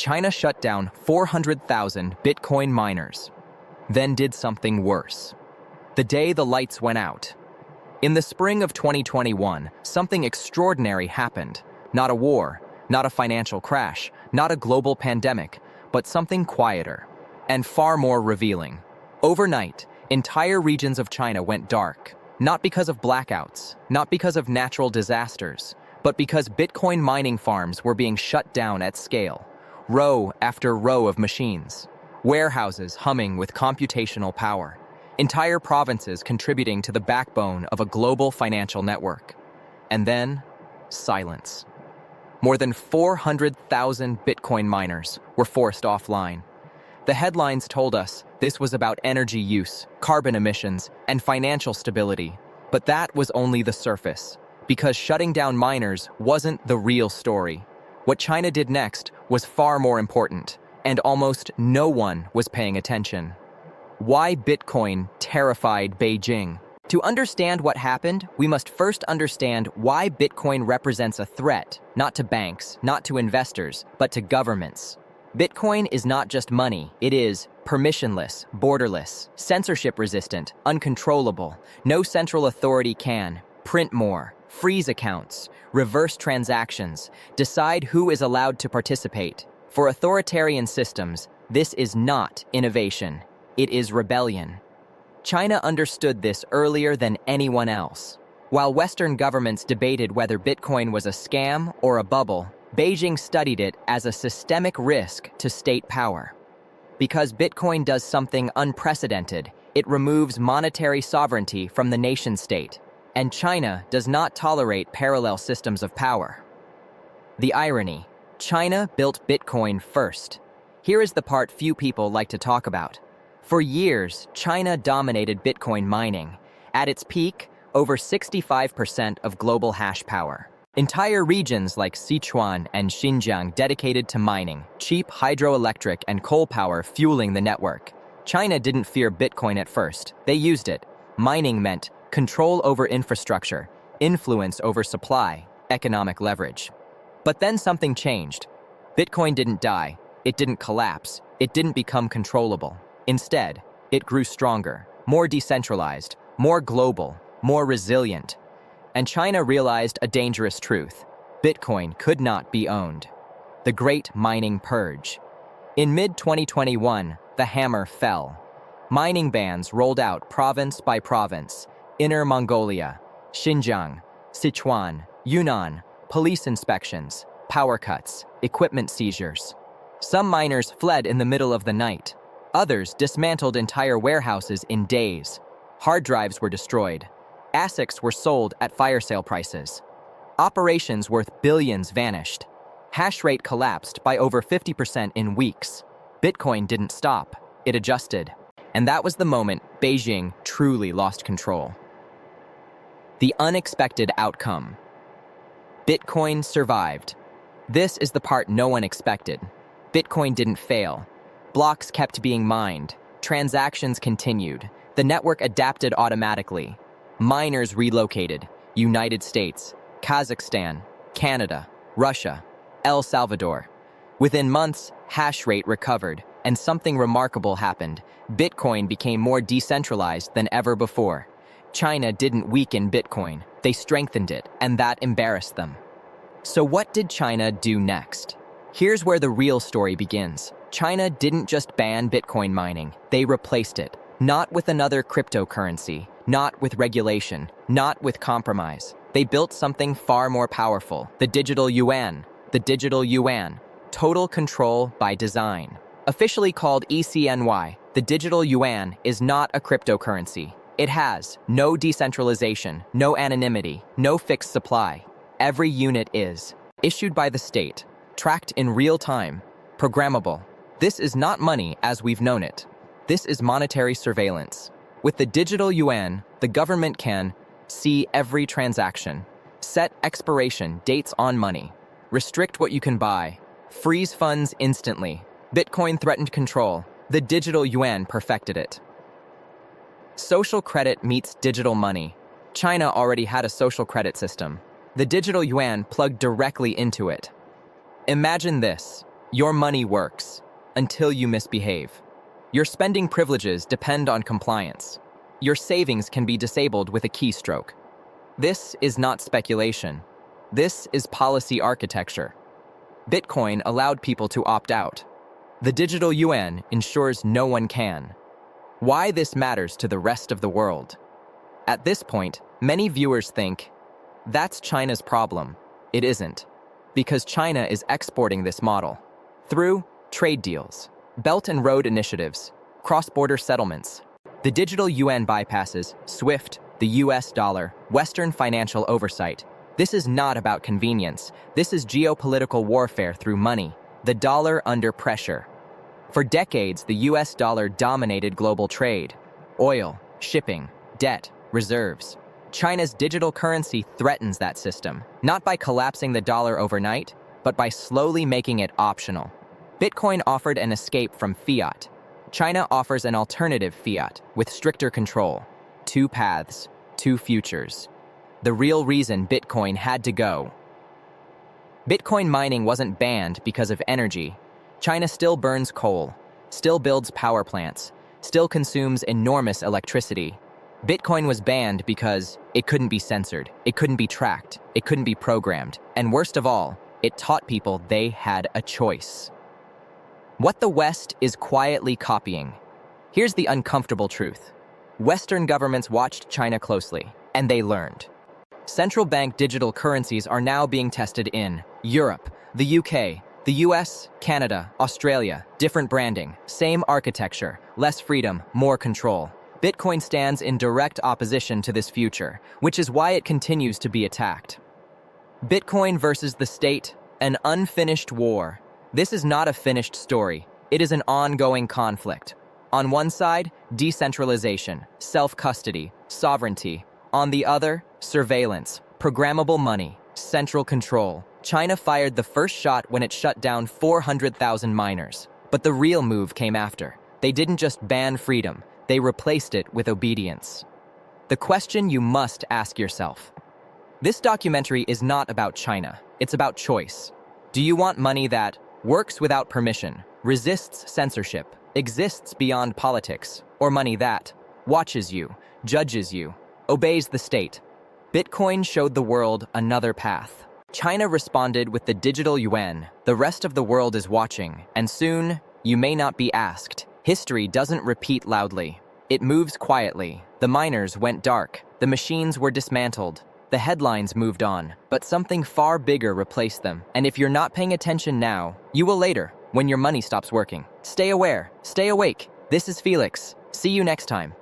China shut down 400,000 Bitcoin miners, then did something worse. The day the lights went out. In the spring of 2021, something extraordinary happened. Not a war, not a financial crash, not a global pandemic, but something quieter and far more revealing. Overnight, entire regions of China went dark, not because of blackouts, not because of natural disasters, but because Bitcoin mining farms were being shut down at scale. Row after row of machines, warehouses humming with computational power, entire provinces contributing to the backbone of a global financial network. And then, silence. More than 400,000 Bitcoin miners were forced offline. The headlines told us this was about energy use, carbon emissions, and financial stability. But that was only the surface, because shutting down miners wasn't the real story. What China did next was far more important, and almost no one was paying attention. Why Bitcoin terrified Beijing? To understand what happened, we must first understand why Bitcoin represents a threat, not to banks, not to investors, but to governments. Bitcoin is not just money, it is permissionless, borderless, censorship-resistant, uncontrollable. No central authority can print more, freeze accounts, reverse transactions, decide who is allowed to participate. For authoritarian systems, this is not innovation, it is rebellion. China understood this earlier than anyone else. While Western governments debated whether Bitcoin was a scam or a bubble, Beijing studied it as a systemic risk to state power. Because Bitcoin does something unprecedented, it removes monetary sovereignty from the nation-state, and China does not tolerate parallel systems of power. The irony: China built Bitcoin first. Here is the part few people like to talk about. For years, China dominated Bitcoin mining. At its peak, over 65% of global hash power. Entire regions like Sichuan and Xinjiang dedicated to mining, cheap hydroelectric and coal power fueling the network. China didn't fear Bitcoin at first. They used it. Mining meant control over infrastructure, influence over supply, economic leverage. But then something changed. Bitcoin didn't die. It didn't collapse. It didn't become controllable. Instead, it grew stronger, more decentralized, more global, more resilient. And China realized a dangerous truth: Bitcoin could not be owned. The Great Mining Purge. In mid-2021, the hammer fell. Mining bans rolled out province by province: Inner Mongolia, Xinjiang, Sichuan, Yunnan, police inspections, power cuts, equipment seizures. Some miners fled in the middle of the night. Others dismantled entire warehouses in days. Hard drives were destroyed. ASICs were sold at fire sale prices. Operations worth billions vanished. Hash rate collapsed by over 50% in weeks. Bitcoin didn't stop. It adjusted. And that was the moment Beijing truly lost control. The unexpected outcome. Bitcoin survived. This is the part no one expected. Bitcoin didn't fail. Blocks kept being mined. Transactions continued. The network adapted automatically. Miners relocated. United States, Kazakhstan, Canada, Russia, El Salvador. Within months, hash rate recovered, and something remarkable happened. Bitcoin became more decentralized than ever before. China didn't weaken Bitcoin. They strengthened it, and that embarrassed them. So what did China do next? Here's where the real story begins. China didn't just ban Bitcoin mining, they replaced it. Not with another cryptocurrency, not with regulation, not with compromise. They built something far more powerful: the digital yuan. The digital yuan, total control by design. Officially called ECNY, the digital yuan is not a cryptocurrency. It has no decentralization, no anonymity, no fixed supply. Every unit is issued by the state, tracked in real time, programmable. This is not money as we've known it. This is monetary surveillance. With the digital yuan, the government can see every transaction, set expiration dates on money, restrict what you can buy, freeze funds instantly. Bitcoin threatened control. The digital yuan perfected it. Social credit meets digital money. China already had a social credit system. The digital yuan plugged directly into it. Imagine this: Your money works until you misbehave. Your spending privileges depend on compliance. Your savings can be disabled with a keystroke. This is not speculation. This is policy architecture. Bitcoin allowed people to opt out. The digital yuan ensures no one can. Why this matters to the rest of the world? At this point, many viewers think, that's China's problem. It isn't, because China is exporting this model through trade deals, Belt and Road initiatives, cross-border settlements. The digital yuan bypasses SWIFT, the US dollar, Western financial oversight. This is not about convenience. This is geopolitical warfare through money, the dollar under pressure. For decades, the US dollar dominated global trade, oil, shipping, debt, reserves. China's digital currency threatens that system, not by collapsing the dollar overnight, but by slowly making it optional. Bitcoin offered an escape from fiat. China offers an alternative fiat with stricter control. Two paths, two futures. The real reason Bitcoin had to go. Bitcoin mining wasn't banned because of energy. China still burns coal, still builds power plants, still consumes enormous electricity. Bitcoin was banned because it couldn't be censored, it couldn't be tracked, it couldn't be programmed, and worst of all, it taught people they had a choice. What the West is quietly copying. Here's the uncomfortable truth. Western governments watched China closely, and they learned. Central bank digital currencies are now being tested in Europe, the UK, the US, Canada, Australia. Different branding, same architecture, less freedom, more control. Bitcoin stands in direct opposition to this future, which is why it continues to be attacked. Bitcoin versus the state, an unfinished war. This is not a finished story. It is an ongoing conflict. On one side, decentralization, self-custody, sovereignty. On the other, surveillance, programmable money, central control. China fired the first shot when it shut down 400,000 miners. But the real move came after. They didn't just ban freedom, they replaced it with obedience. The question you must ask yourself. This documentary is not about China, it's about choice. Do you want money that works without permission, resists censorship, exists beyond politics, or money that watches you, judges you, obeys the state? Bitcoin showed the world another path. China responded with the digital yuan. The rest of the world is watching, and soon, you may not be asked. History doesn't repeat loudly. It moves quietly. The miners went dark. The machines were dismantled. The headlines moved on, but something far bigger replaced them. And if you're not paying attention now, you will later, when your money stops working. Stay aware. Stay awake. This is Felix. See you next time.